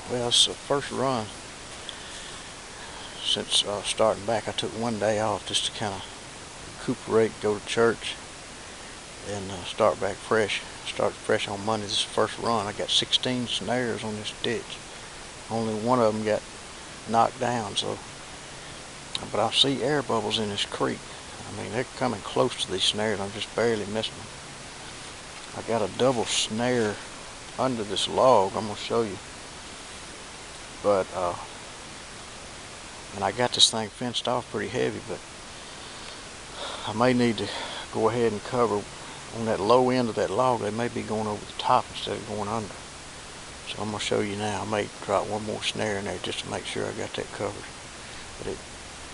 Well, it's the first run since starting back. I took one day off just to kind of recuperate, go to church, and start back fresh. Start fresh on Monday. This is the first run. I got 16 snares on this ditch. Only one of them got knocked down. So, but I see air bubbles in this creek. I mean, they're coming close to these snares. I'm just barely missing them. I got a double snare under this log. I'm gonna show you. But and I got this thing fenced off pretty heavy, but I may need to go ahead and cover on that low end of that log. They may be going over the top instead of going under. So I'm gonna show you now. I may drop one more snare in there just to make sure I got that covered. But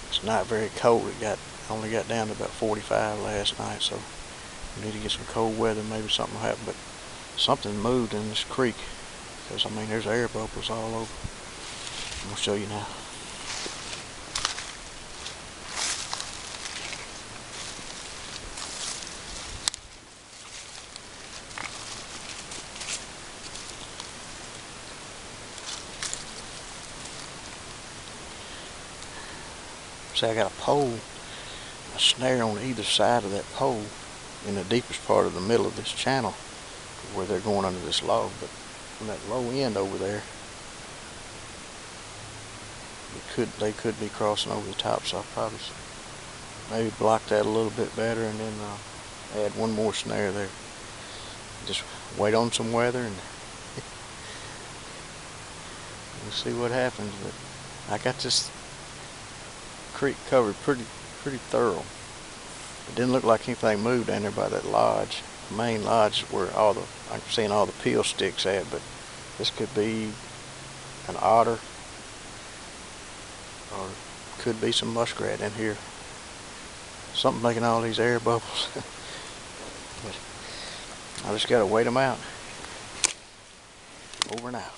it's not very cold. Only got down to about 45 last night, so we need to get some cold weather. Maybe something will happen. But something moved in this creek, because I mean there's air bubbles all over. I'm gonna show you now. See, I got a pole, a snare on either side of that pole in the deepest part of the middle of this channel where they're going under this log. But from that low end over there, they could be crossing over the top, so I'll probably maybe block that a little bit better and then add one more snare there. Just wait on some weather and we'll see what happens. But I got this creek covered pretty thorough. It didn't look like anything moved down there by that lodge, the main lodge where I'm seeing all the peel sticks at. But this could be an otter, or could be some muskrat in here. Something making all these air bubbles. But I just gotta wait them out. Over and out.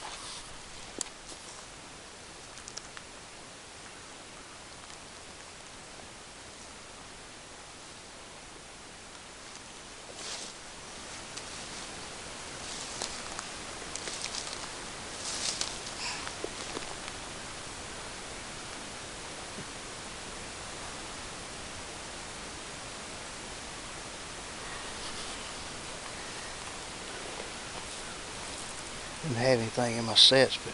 Didn't have anything in my sets, but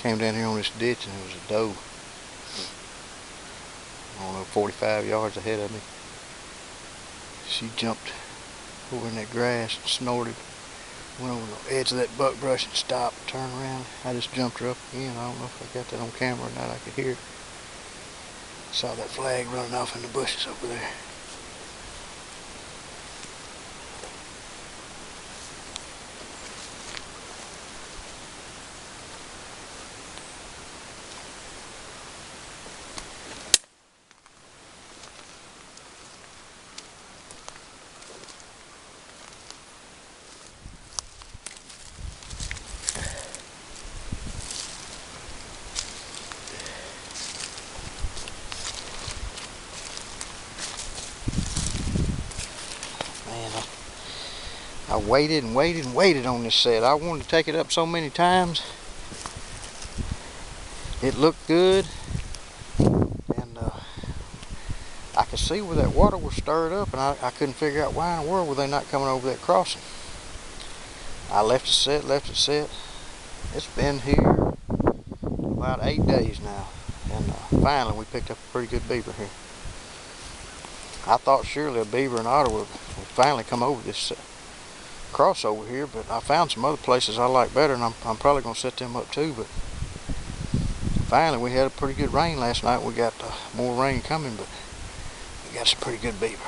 came down here on this ditch and it was a doe. I don't know, 45 yards ahead of me. She jumped over in that grass and snorted, went over the edge of that buckbrush and stopped, turned around. I just jumped her up again. I don't know if I got that on camera or not. I could hear it. Saw that flag running off in the bushes over there. I waited and waited and waited on this set. I wanted to take it up so many times. It looked good, and I could see where that water was stirred up, and I couldn't figure out why in the world were they not coming over that crossing. I left it set. It's been here about 8 days now, and finally we picked up a pretty good beaver here. I thought surely a beaver and otter would finally come over this crossover here, but I found some other places I like better, and I'm probably going to set them up too. But finally we had a pretty good rain last night. We got more rain coming, but we got some pretty good beaver.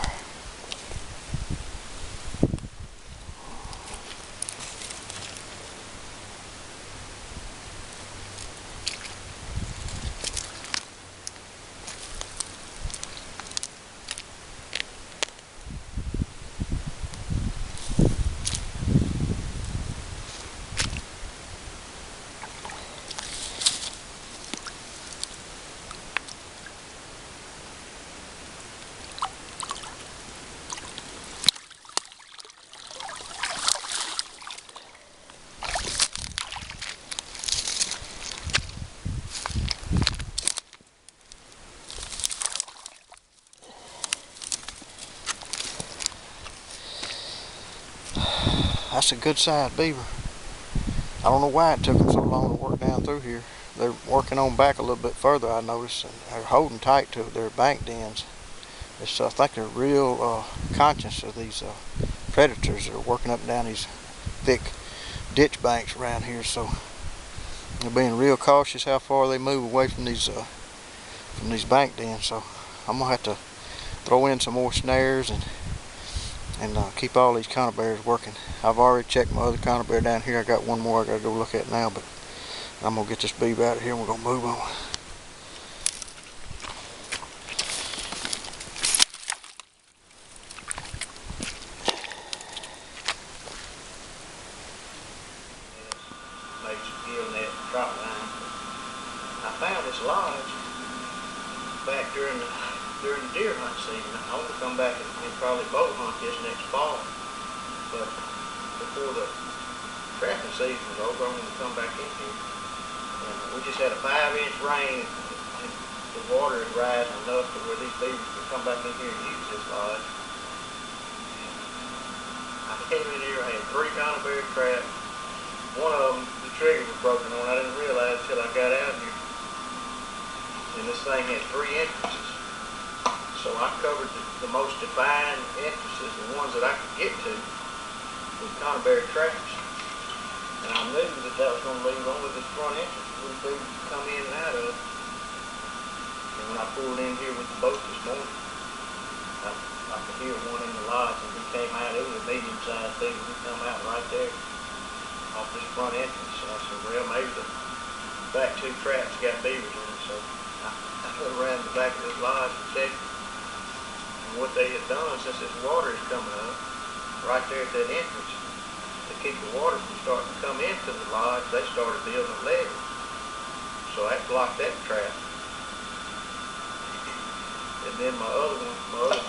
That's a good sized beaver. I don't know why it took them so long to work down through here. They're working on back a little bit further, I noticed, and they're holding tight to their bank dens. I think they're real conscious of these predators that are working up and down these thick ditch banks around here. So they're being real cautious how far they move away from these bank dens. So I'm gonna have to throw in some more snares and keep all these conibears working. I've already checked my other conibear down here. I got one more I gotta go look at now, but I'm gonna get this beaver out of here and we're gonna move on. Made some gill net TRAPLINE. I found this lodge back during the deer hunt season. I want to come back and probably bow hunt this next fall, but before the trapping season is over, I'm going to come back in here. And we just had a 5-inch rain, and the water is rising enough to where these beavers can come back in here and use this lodge. I came in here, I had 3 conibear traps. One of them, the trigger was broken on. I didn't realize until I got out here. And this thing had 3 entrances. So I covered the most defined entrances, the ones that I could get to, with conibear traps. And I knew that was going to leave only this front entrance for these beavers to come in and out of. And when I pulled in here with the boat this morning, I could hear one in the lodge, and he came out. It was a medium-sized beaver. He come out right there off this front entrance. So I said, well, maybe the back 2 traps got beavers in them. So I went around the back of this lodge and checked. And what they had done, since this water is coming up right there at that entrance, to keep the water from starting to come into the lodge, they started building a levee. So that blocked that trap. And then my other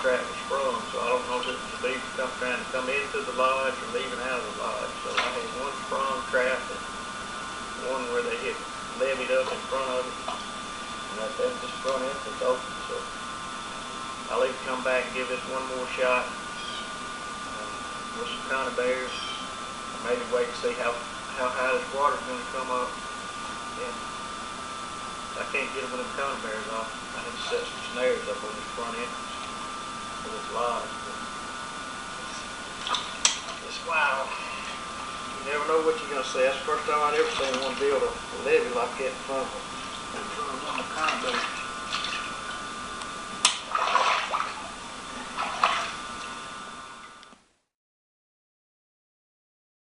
trap was sprung, so I don't know if it was a beaver trying to come into the lodge or leaving out of the lodge. So I had one sprung trap and one where they had levied up in front of it. And that's this front entrance open. So I'll either come back and give this one more shot with some conibears, or maybe wait and see how high this water's going to come up. And I can't get them with them conibears off. I had to set some snares up on this front entrance for this lodge. It's wild. You never know what you're going to see. That's the first time I've ever seen one build a levee like that in front of a conibear.